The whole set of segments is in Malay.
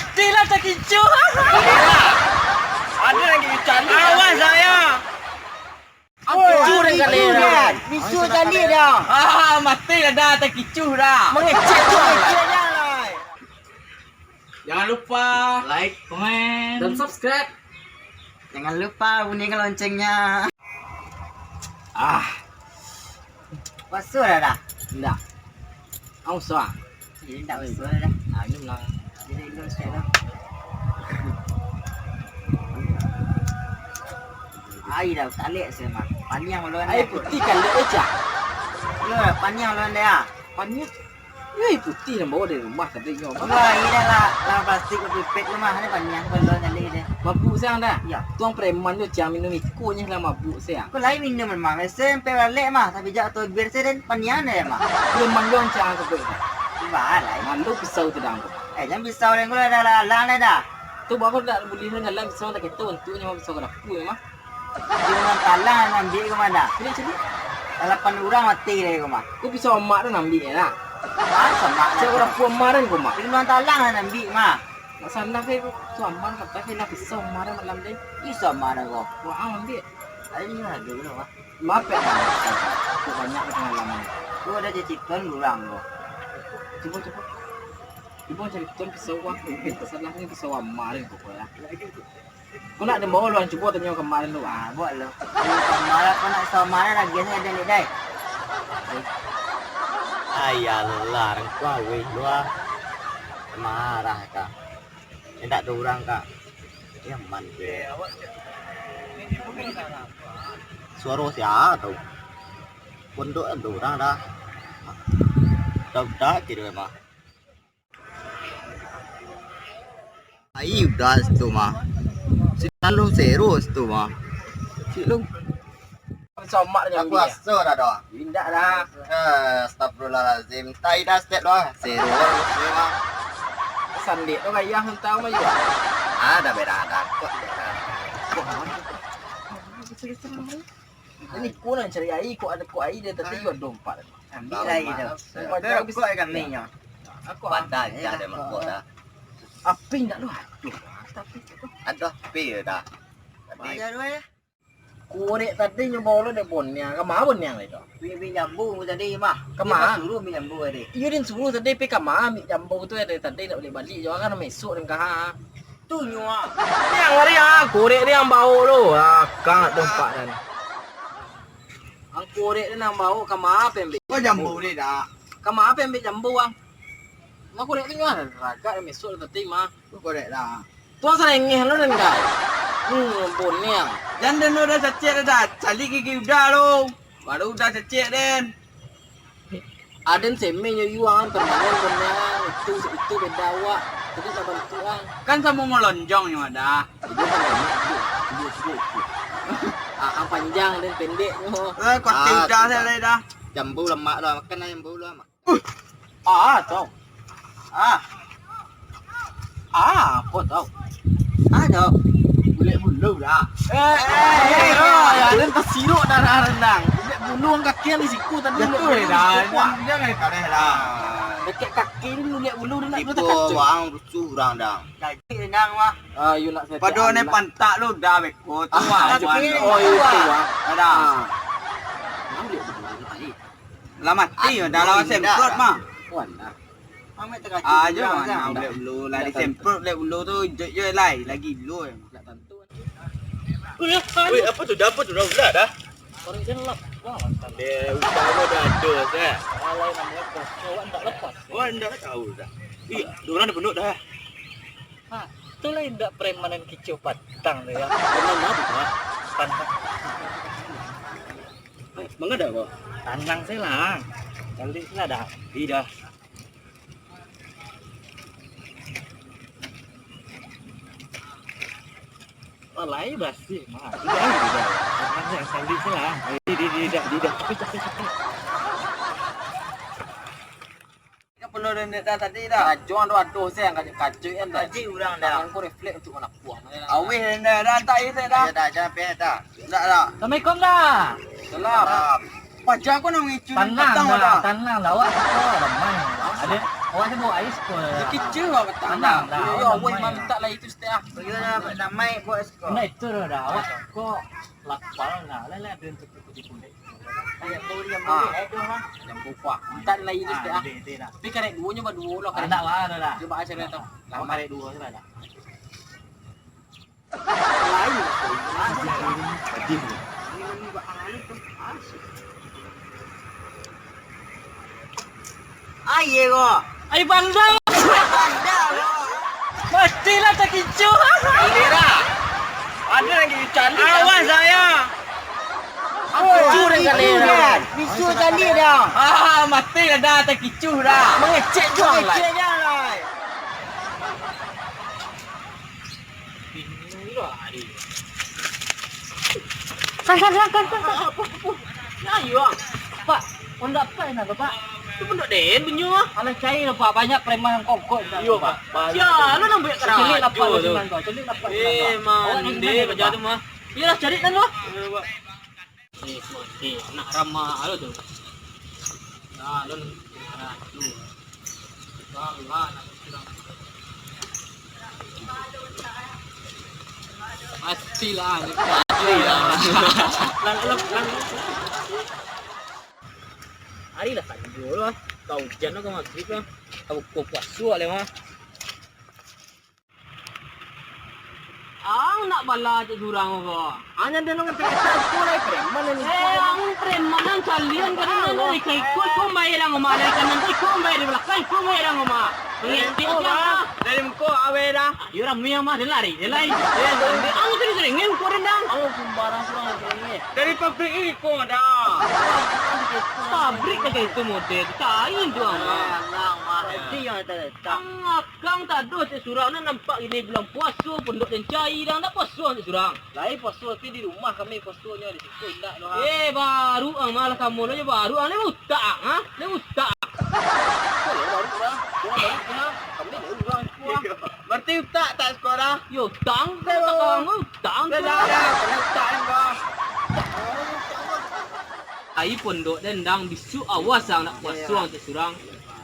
Mestilah terkecoh. Ada lagi cari. Awas saya. Kecoh dengan dia. Bisu tadi dah. Mati dah terkecoh dah. Mengecek tu. Jangan lupa like, komen, Dan subscribe. Jangan lupa bunyikan loncengnya. Basuh dah. Enggak. Kamu suah. Jadi tak basuh dah. Ini lah. Jadi ikut saya dah. Air dah talik saya mah. Panjang lawan Air dia. putih kan lek aja. Ya, panjang lawan dia. Pannya. Air putih yang bawa dari rumah tadi kau. Wah, ini dah lah plastik pipet rumah ni panjang belon tadi dia. Mabuk sayang dah. Ya. Tuang preman tu jangan minum ikunya lah mabuk sayang. Aku lain minum mah. Saya sampai balik mah. Tapi jak tu biar saya dan panjang dia mah. Preman tu jangan sebut. Balai. Malu pisau tu dah. Jangan pisau dan gula dah lang dah. Tu baru tak boleh dalam pisau tak ketu untuknya mau pisau kena pui mah. Dengan talang ambil ke mana? Ini jadi. 8 orang mati dia ke mah. Ku pisau mak tu ambil lah. Sama Saya orang puan maran ku mak. dengan talang ambil mah. Masalah ke tu aman kata ke lah pisau maran malam ni. Ini sama dah kau. Wah ambil. Ini lah dulu mah. Maaf ya. Aku banyak pengalaman. Gua ada cicikan orang kau. Cuba. Ibu cari tuan pisau aku. Masalah ni pisau maran ku lah. Kau nak bawa luan cuba tanya kemarin lu. Buat lo. Marah kau nak sama dah lagi saya ada lidai. Ayalah, rengkau weh luar. Marah kak. Tak ada orang kak. Ya man be. Suara siapa tu? Pondok ada orang dah. Dah kira mah. Ayu dah tu mah. Lalu serus tu mah. Silung. Pisau mak dia Aku ambil. asa dah dah. Indak dah. Astagfirullahalazim. Tai dah step dah. Serus mah. Sandik tu gaya hentam mah juga. Ada beda ada kok. Ini ku nak cari air, ku ada ku air dia tadi juga dompat. Ambil lagi tu. Dah kau ikan minyak. Aku Padan dah ada makok dah. apa nak lu? Aduh, tapi Ada pi dah. Tadi Ajar dua ya. ku ni tadi nyoba lu dek bonnya, kemana bonnya le tu? Bini jambu tadi mah. Kemana? Suruh bini jambu tadi. Iyo din suruh tadi pe kemana ambil jambu tu ada tadi nak boleh balik juga kan mesok dan kah. Tu nyua. Yang hari korek dia yang bau tu. Kang dompat dan. Ang korek dia yang bau kemana ambil? kau jambu ni dah. Kemana ambil jambu ang? Mak korek ni kan raga mesok tadi mah. Kau korek dah. Tuan serengeh lu dan kah? Bonnya. Dan dan udah cecek dah. Cali gigi udah lo. Baru udah cecek den. Aden semenyo yuang permainan bonnya itu beda awak. Jadi tak bantu ang. Kan sama melonjong yang ada. Itu kan itu. Ang panjang dan pendek tu. Kau tidak saya dah. Jambu lemak dah. Makan jambu lemak. Tahu. Apa tahu? Ada. Boleh bulu dah. Aden tersiruk darah rendang. Bulet bulu ang kaki ni siku tadi. Betul dah. Jangan kau dah. Dekat kaki ni lihat bulu dia nak Itu tak kacau. wang rusuh orang dah. Jadi rendang mah. You nak saya. Pada ni pantak lu dah beko tu wang. Oh itu wang. Ada. Ambil bulu tadi. Lah mati dah lawan semprot mah. Wan dah. Amat terkacau. Aja mana boleh bulu lah di semprot boleh bulu tu je lai lagi dulu. Tak tentu. Weh apa tu? Apa tu dah ulah dah. Orang jelap. Wah, Dia utama dah ada dah. kalau namanya kawan tak lepas. Oh dah tahu dah. Ih, orang dah penuh dah. Tu lah indak preman yang kicau patang tu ya. Preman apa tu? Tanang. Mangga dah kau? Tanang saya lah. Kali lah dah. Tidak. Lain basi mah. Tidak. Tanang kali saya lah. Tidak. Capek. Kau penuh dah tadi dah. Kacuan tu aduh saya yang kacau kan dah. Kaji orang dah. Tangan ku refleks untuk anak buah. Awih dah tak saya dah. Dah capek dah. Tak dah. Assalamualaikum dah. Salam. Pajak aku nak mengicu Tanang dah. Tanang dah. Awak ramai. Ada Awak saya bawa air sekolah. Kecil lah betul Tenang dah. Ya Allah memang minta lah itu setiap. Bagaimana namai buat skor. Nah itu dah. Awak kok lapar nggak? Lele ada untuk kulit. Yang boleh itu mah. Yang buka. Minta lah itu setiap. Tapi karek dua nyoba dua lah karek. Tak lah dah. Coba aja lihat tu. Lama ada dua sudah dah. Lain. Adim. Ini buat ahli tu. Asyik. Aye ko. Ay bandang. Anda ko. Mestilah tak kicu. Lera. Ada lagi candi. Awas saya. Bisu dengan dia. Bisu tadi dah. Ah, mati dah tak kicu dah. Mengecek jual lah. Cek jangan. Nah, iya. Pak, anda apa nak Pak? Itu pun tak den bunyi ah. Alah cari lah Pak, banyak preman kongkot. Iya Pak. Ya, lu nak buat Celik kerja. apa dengan kau? Celik apa? Mandi kerja tu mah. Iyalah cari kan lu. Nak ramah lu tu. Nah, lu nak tu. Salah nak kurang. Pastilah. Lang. Hari lah kan dulu lah. Kau hujan lah kau maghrib lah. Kau puasa lah mah. Ang nak bala je jurang ko. Anya din lang pesa ko na preman ni. Ang preman ang kalian ka rin na kay ko may lang umalay ka nang ko may lakay ko may lang uma. Ngiti ka. Dari ko awera. Yura miya ma delari. Ang sering ngin ko rin dang. Ang kumbarang kurang ni. Dari pabrik ko da. Pabrik na kay tu model. Kain doang. Lang mah. Itu yang tak. Kang tado si surang na nampak ini belum puasa pondok dan cai dah tak puasa si surang. Lain puasa tapi di rumah kami puasanya di situ indak doh. Baru ang malah kamu lo baru ang ni utak ha? Ni utak. Berarti tak sekolah. Yo tang ka utang Ai pondok dendang bisu awas ang nak puasa si surang.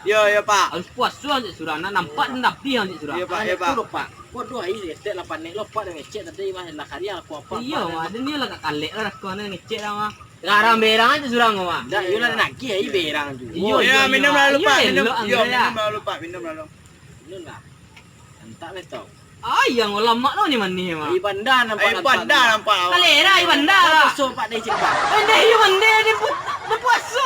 Ya Pak. Harus puasa si surang na nampak hendak dia si surang. Ya Pak. Pak. Kau dua hari estek 8 nek lopak dah ngecek tadi mah nak karya aku apa. Iya mah ada ni lah kalek lah kau na ngecek dah mah. Garang berang si surang mah. Dah yo nak nagih ai berang tu. Iya, minum lalu Pak. Minum Minum lalu. Minum lah. Entak le tau. Yang ulama lo ni mani mah. Ai bandar nampak. Kalera ai bandar. So pak dai cepat. Ini benda dia puasa.